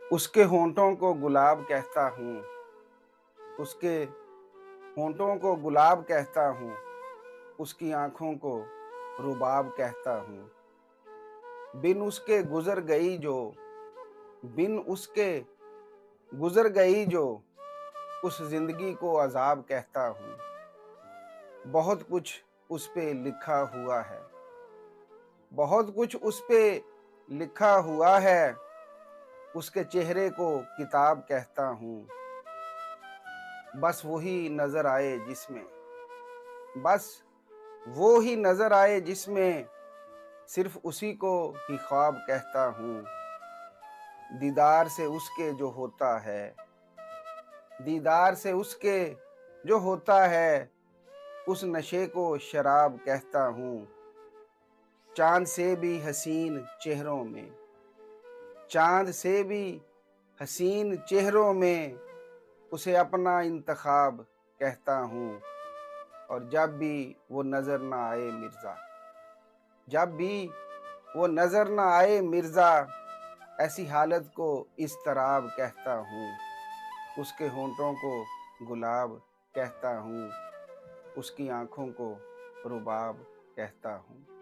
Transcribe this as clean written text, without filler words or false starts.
उसके होंठों को गुलाब कहता हूँ, उसके होंठों को गुलाब कहता हूँ, उसकी आँखों को रुबाब कहता हूँ। बिन उसके गुज़र गई जो, बिन उसके गुज़र गई जो, उस ज़िंदगी को अज़ाब कहता हूँ। बहुत कुछ उस पे लिखा हुआ है, बहुत कुछ उस पे लिखा हुआ है, उसके चेहरे को किताब कहता हूँ। बस वही नज़र आए जिसमें, बस वो ही नज़र आए जिसमें सिर्फ़ उसी को ही ख्वाब कहता हूँ। दीदार से उसके जो होता है, दीदार से उसके जो होता है, उस नशे को शराब कहता हूँ। चाँद से भी हसीन चेहरों में, चाँद से भी हसीन चेहरों में उसे अपना इंतखाब कहता हूँ। और जब भी वो नज़र ना आए मिर्ज़ा, जब भी वो नज़र ना आए मिर्ज़ा, ऐसी हालत को इज़्तिराब कहता हूँ। उसके होंठों को गुलाब कहता हूँ, उसकी आँखों को रुबाब कहता हूँ।